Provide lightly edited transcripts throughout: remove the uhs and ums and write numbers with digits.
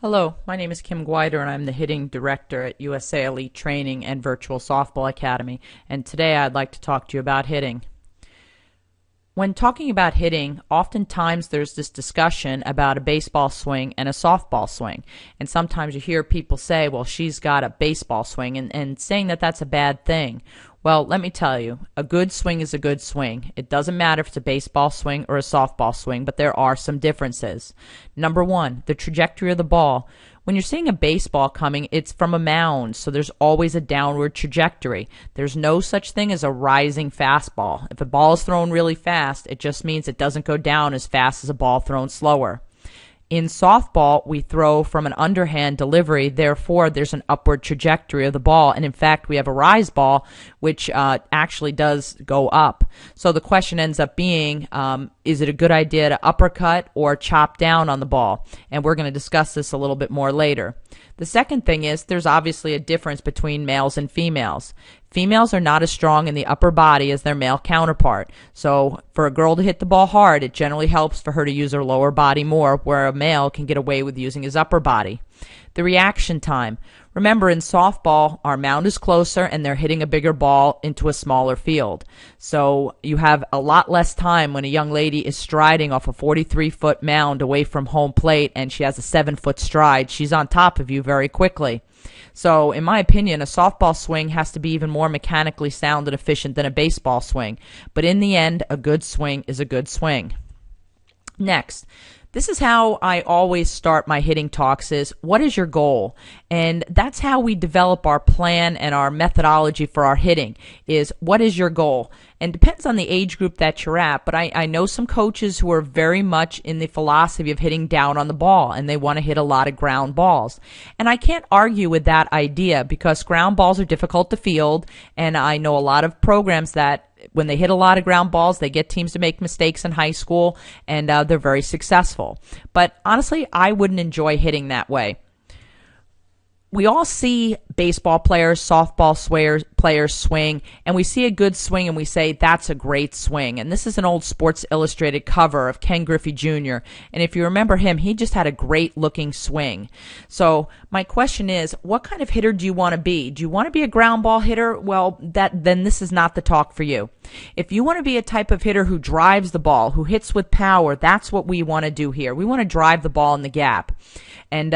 Hello, my name is Kim Guider and I'm the hitting director at USA Elite Training and Virtual Softball Academy, and today I'd like to talk to you about hitting. When talking about hitting, oftentimes there's this discussion about a baseball swing and a softball swing, and sometimes you hear people say, well, she's got a baseball swing, and saying that that's a bad thing. Well, let me tell you, a good swing is a good swing. It doesn't matter if it's a baseball swing or a softball swing, but there are some differences. Number one, the trajectory of the ball. When you're seeing a baseball coming, it's from a mound, so there's always a downward trajectory. There's no such thing as a rising fastball. If a ball is thrown really fast, it just means it doesn't go down as fast as a ball thrown slower. In softball, we throw from an underhand delivery, therefore there's an upward trajectory of the ball, and in fact we have a rise ball which actually does go up. So the question ends up being, is it a good idea to uppercut or chop down on the ball? And we're going to discuss this a little bit more later. The second thing is there's obviously a difference between males and females. Females are not as strong in the upper body as their male counterpart. So for a girl to hit the ball hard, it generally helps for her to use her lower body more, where a male can get away with using his upper body. The reaction time. Remember, in softball, our mound is closer and they're hitting a bigger ball into a smaller field. So you have a lot less time when a young lady is striding off a 43-foot mound away from home plate and she has a 7-foot stride. She's on top of you very quickly. So, in my opinion, a softball swing has to be even more mechanically sound and efficient than a baseball swing. But in the end, a good swing is a good swing. Next, this is how I always start my hitting talks is, what is your goal? And that's how we develop our plan and our methodology for our hitting is, what is your goal? And depends on the age group that you're at, but I know some coaches who are very much in the philosophy of hitting down on the ball, and they want to hit a lot of ground balls. And I can't argue with that idea because ground balls are difficult to field, and I know a lot of programs that when they hit a lot of ground balls, they get teams to make mistakes in high school, and they're very successful. But honestly, I wouldn't enjoy hitting that way. We all see baseball players, softball players swing, and we see a good swing and we say, that's a great swing. And this is an old Sports Illustrated cover of Ken Griffey Jr. And if you remember him, he just had a great looking swing. So my question is, what kind of hitter do you want to be? Do you want to be a ground ball hitter? Well, then this is not the talk for you. If you want to be a type of hitter who drives the ball, who hits with power, that's what we want to do here. We want to drive the ball in the gap. And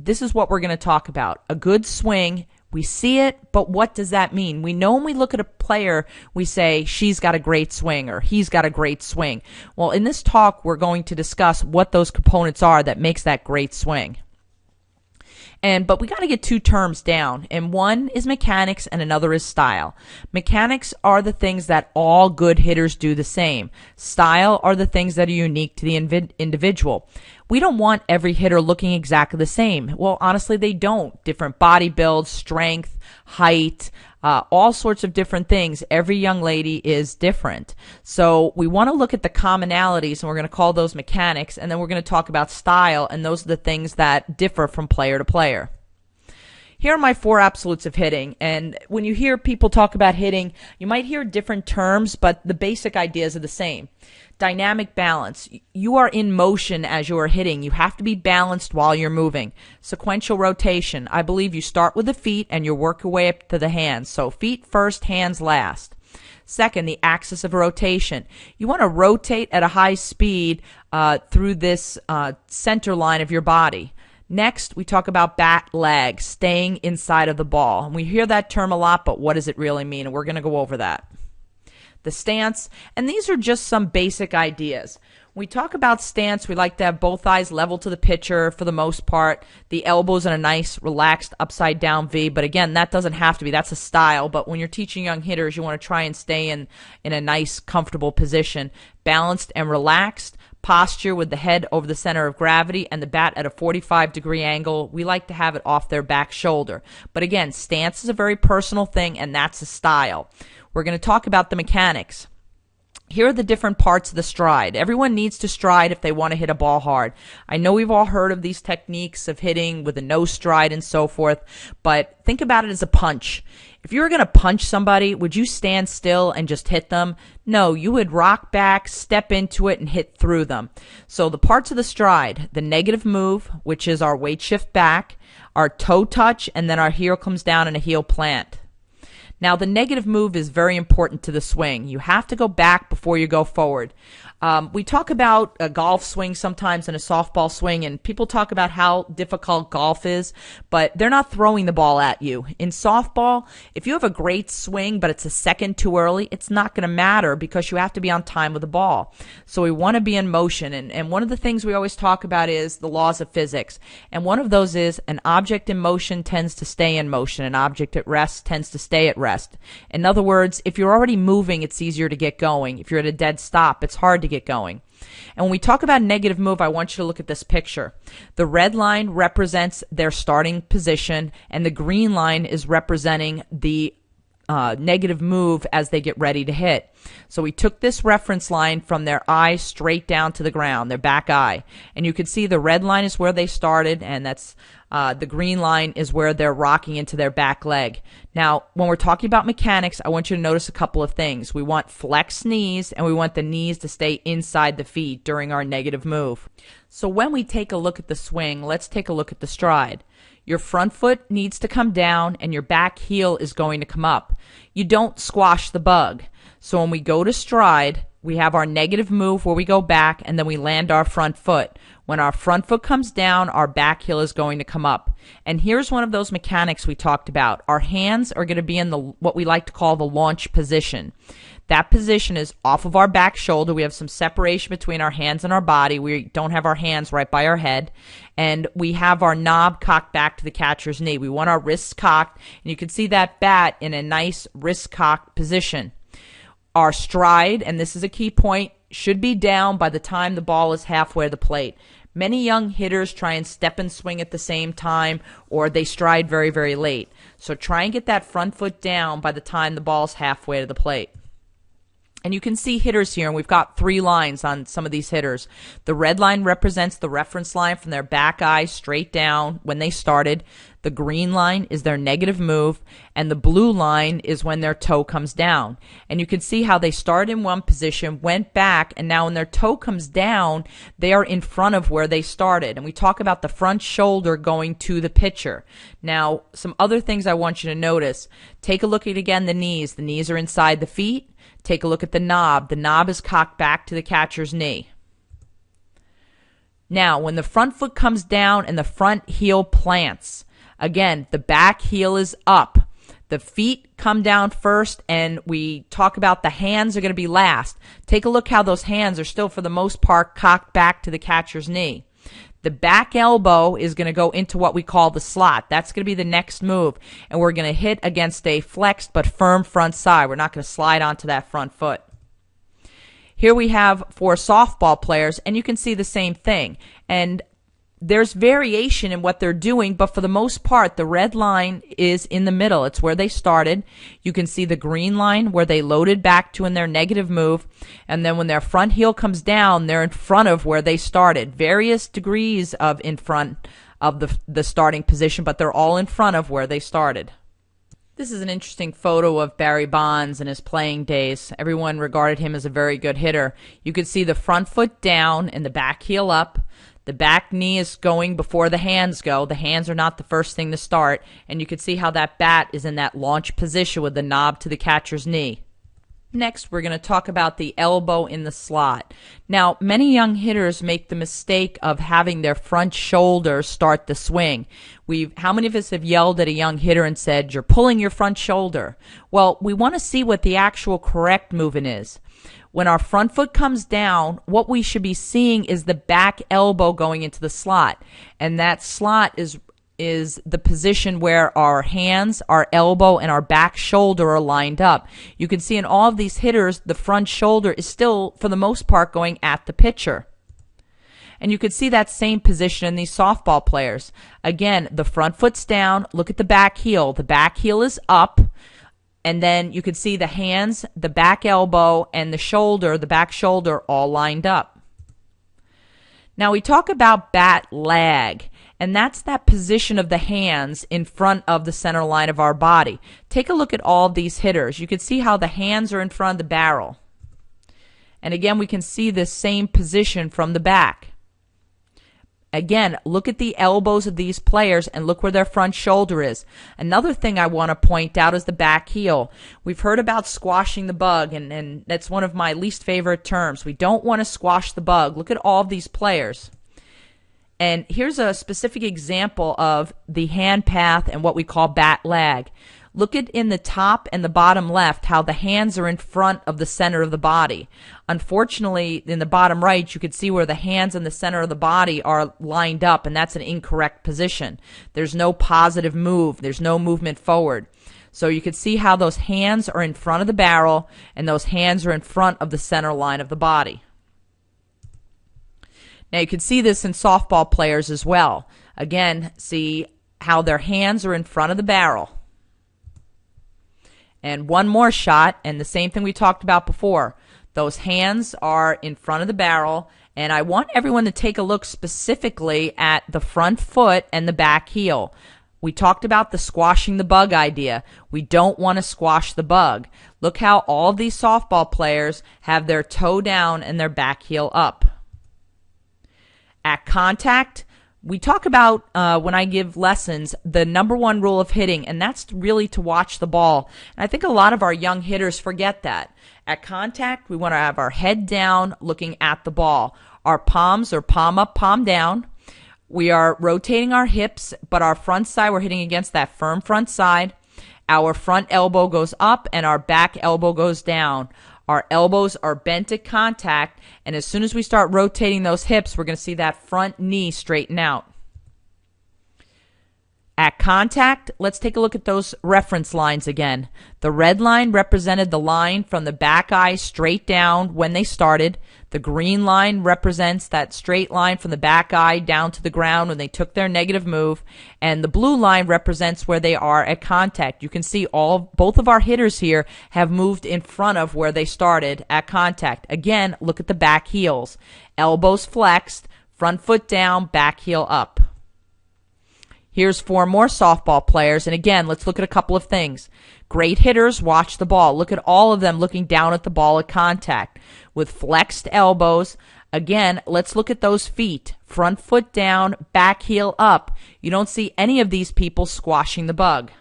this is what we're going to talk about. A good swing, we see it, but what does that mean? We know when we look at a player, we say, she's got a great swing or he's got a great swing. Well, in this talk, we're going to discuss what those components are that makes that great swing. But we got to get two terms down, and one is mechanics and another is style. Mechanics are the things that all good hitters do the same. Style are the things that are unique to the individual. We don't want every hitter looking exactly the same. Well, honestly, they don't. Different body build, strength, height, all sorts of different things. Every young lady is different. So we want to look at the commonalities, and we're going to call those mechanics, and then we're going to talk about style, and those are the things that differ from player to player. Here are my 4 absolutes of hitting, and when you hear people talk about hitting, you might hear different terms, but the basic ideas are the same. Dynamic balance. You are in motion as you are hitting. You have to be balanced while you're moving. Sequential rotation. I believe you start with the feet and you work your way up to the hands. So feet first, hands last. Second, the axis of rotation. You want to rotate at a high speed through this center line of your body. Next, we talk about bat lag, staying inside of the ball. And we hear that term a lot, but what does it really mean? And we're going to go over that. The stance, and these are just some basic ideas. When we talk about stance, we like to have both eyes level to the pitcher for the most part, the elbows in a nice, relaxed, upside-down V, but again, that doesn't have to be. That's a style, but when you're teaching young hitters, you want to try and stay in a nice, comfortable position, balanced and relaxed, posture with the head over the center of gravity and the bat at a 45-degree angle. We like to have it off their back shoulder. But again, stance is a very personal thing, and that's a style. We're going to talk about the mechanics. Here are the different parts of the stride. Everyone needs to stride if they want to hit a ball hard. I know we've all heard of these techniques of hitting with a no stride and so forth, but think about it as a punch. If you were going to punch somebody, would you stand still and just hit them? No, you would rock back, step into it, and hit through them. So the parts of the stride, the negative move, which is our weight shift back, our toe touch, and then our heel comes down in a heel plant. Now, the negative move is very important to the swing. You have to go back before you go forward. We talk about a golf swing sometimes and a softball swing, and people talk about how difficult golf is, but they're not throwing the ball at you. In softball, if you have a great swing, but it's a second too early, it's not going to matter because you have to be on time with the ball. So we want to be in motion, and one of the things we always talk about is the laws of physics, and one of those is an object in motion tends to stay in motion. An object at rest tends to stay at rest. In other words, if you're already moving, it's easier to get going. If you're at a dead stop, it's hard to get going. And when we talk about negative move, I want you to look at this picture. The red line represents their starting position, and the green line is representing the negative move as they get ready to hit. So we took this reference line from their eye straight down to the ground, their back eye. And you can see the red line is where they started, and that's the green line is where they're rocking into their back leg. Now, when we're talking about mechanics, I want you to notice a couple of things. We want flexed knees, and we want the knees to stay inside the feet during our negative move. So when we take a look at the swing, let's take a look at the stride. Your front foot needs to come down, and your back heel is going to come up. You don't squash the bug. So when we go to stride, we have our negative move where we go back, and then we land our front foot. When our front foot comes down, our back heel is going to come up. And here's one of those mechanics we talked about. Our hands are going to be in what we like to call the launch position. That position is off of our back shoulder. We have some separation between our hands and our body. We don't have our hands right by our head. And we have our knob cocked back to the catcher's knee. We want our wrists cocked. And you can see that bat in a nice wrist cocked position. Our stride, and this is a key point, should be down by the time the ball is halfway to the plate. Many young hitters try and step and swing at the same time, or they stride very, very late. So try and get that front foot down by the time the ball's halfway to the plate. And you can see hitters here, and we've got 3 lines on some of these hitters. The red line represents the reference line from their back eye straight down when they started. The green line is their negative move, and the blue line is when their toe comes down. And you can see how they started in one position, went back, and now when their toe comes down, they are in front of where they started. And we talk about the front shoulder going to the pitcher. Now, some other things I want you to notice. Take a look at, again, the knees. The knees are inside the feet. Take a look at the knob. The knob is cocked back to the catcher's knee. Now, when the front foot comes down and the front heel plants, again, the back heel is up. The feet come down first, and we talk about the hands are going to be last. Take a look how those hands are still, for the most part, cocked back to the catcher's knee. The back elbow is going to go into what we call the slot. That's going to be the next move. And we're going to hit against a flexed but firm front side. We're not going to slide onto that front foot. Here we have 4 softball players, and you can see the same thing. And there's variation in what they're doing, but for the most part, the red line is in the middle. It's where they started. You can see the green line where they loaded back to in their negative move, and then when their front heel comes down, they're in front of where they started. Various degrees of in front of the starting position, but they're all in front of where they started. This is an interesting photo of Barry Bonds in his playing days. Everyone regarded him as a very good hitter. You could see the front foot down and the back heel up. The back knee is going before the hands go. The hands are not the first thing to start. And you can see how that bat is in that launch position with the knob to the catcher's knee. Next, we're going to talk about the elbow in the slot. Now, many young hitters make the mistake of having their front shoulder start the swing. How many of us have yelled at a young hitter and said, "You're pulling your front shoulder"? Well, we want to see what the actual correct movement is. When our front foot comes down, what we should be seeing is the back elbow going into the slot. And that slot is the position where our hands, our elbow, and our back shoulder are lined up. You can see in all of these hitters, the front shoulder is still, for the most part, going at the pitcher. And you can see that same position in these softball players. Again, the front foot's down. Look at the back heel. The back heel is up. And then you can see the hands, the back elbow, and the shoulder, the back shoulder, all lined up. Now we talk about bat lag. and that's that position of the hands in front of the center line of our body. Take a look at all of these hitters. You can see how the hands are in front of the barrel. And again, we can see this same position from the back. Again, look at the elbows of these players and look where their front shoulder is. Another thing I want to point out is the back heel. We've heard about squashing the bug, and that's one of my least favorite terms. We don't want to squash the bug. Look at all of these players. And here's a specific example of the hand path and what we call bat lag. Look at in the top and the bottom left how the hands are in front of the center of the body. Unfortunately, in the bottom right, you can see where the hands and the center of the body are lined up, and that's an incorrect position. There's no positive move. There's no movement forward. So you can see how those hands are in front of the barrel and those hands are in front of the center line of the body. Now you can see this in softball players as well. Again, see how their hands are in front of the barrel. And one more shot, and the same thing we talked about before. Those hands are in front of the barrel, and I want everyone to take a look specifically at the front foot and the back heel. We talked about the squashing the bug idea. We don't want to squash the bug. Look how all of these softball players have their toe down and their back heel up. At contact, we talk about, when I give lessons, the number one rule of hitting, and that's really to watch the ball. And I think a lot of our young hitters forget that. At contact, we want to have our head down looking at the ball. Our palms are palm up, palm down. We are rotating our hips, but our front side, we're hitting against that firm front side. Our front elbow goes up and our back elbow goes down. Our elbows are bent at contact, and as soon as we start rotating those hips, we're going to see that front knee straighten out. At contact, let's take a look at those reference lines again. The red line represented the line from the back eye straight down when they started. The green line represents that straight line from the back eye down to the ground when they took their negative move. And the blue line represents where they are at contact. You can see both of our hitters here have moved in front of where they started at contact. Again, look at the back heels. Elbows flexed, front foot down, back heel up. Here's 4 more softball players, and again, let's look at a couple of things. Great hitters, watch the ball. Look at all of them looking down at the ball at contact with flexed elbows. Again, let's look at those feet. Front foot down, back heel up. You don't see any of these people squashing the bug.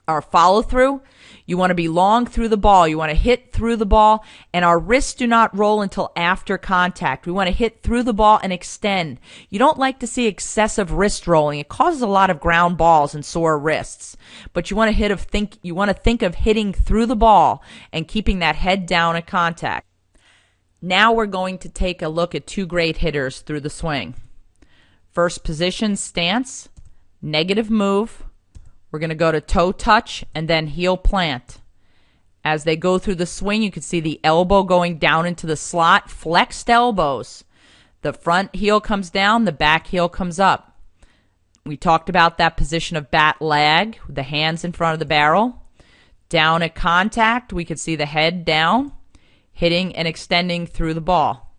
Our follow-through, you want to be long through the ball. You want to hit through the ball, and our wrists do not roll until after contact. We want to hit through the ball and extend. You don't like to see excessive wrist rolling. It causes a lot of ground balls and sore wrists. But you want to think of hitting through the ball and keeping that head down at contact. Now we're going to take a look at 2 great hitters through the swing. First position, stance, negative move. We're going to go to toe touch and then heel plant. As they go through the swing, you can see the elbow going down into the slot, flexed elbows. The front heel comes down, the back heel comes up. We talked about that position of bat lag, with the hands in front of the barrel. Down at contact, we could see the head down, hitting and extending through the ball.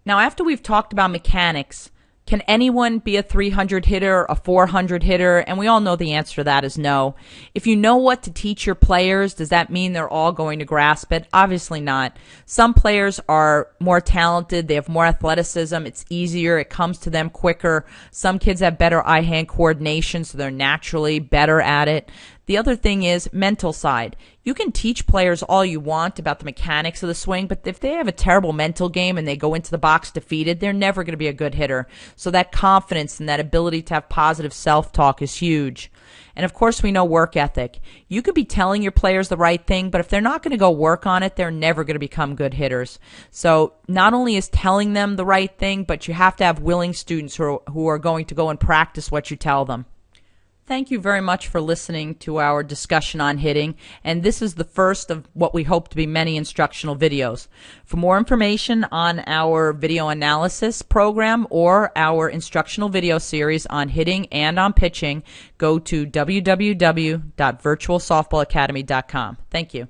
Now, after we've talked about mechanics, can anyone be a 300 hitter, a 400 hitter? And we all know the answer to that is no. If you know what to teach your players, does that mean they're all going to grasp it? Obviously not. Some players are more talented. They have more athleticism. It's easier. It comes to them quicker. Some kids have better eye-hand coordination, so they're naturally better at it. The other thing is mental side. You can teach players all you want about the mechanics of the swing, but if they have a terrible mental game and they go into the box defeated, they're never going to be a good hitter. So that confidence and that ability to have positive self-talk is huge. And of course, we know work ethic. You could be telling your players the right thing, but if they're not going to go work on it, they're never going to become good hitters. So not only is telling them the right thing, but you have to have willing students who are going to go and practice what you tell them. Thank you very much for listening to our discussion on hitting, and this is the first of what we hope to be many instructional videos. For more information on our video analysis program or our instructional video series on hitting and on pitching, go to www.virtualsoftballacademy.com. Thank you.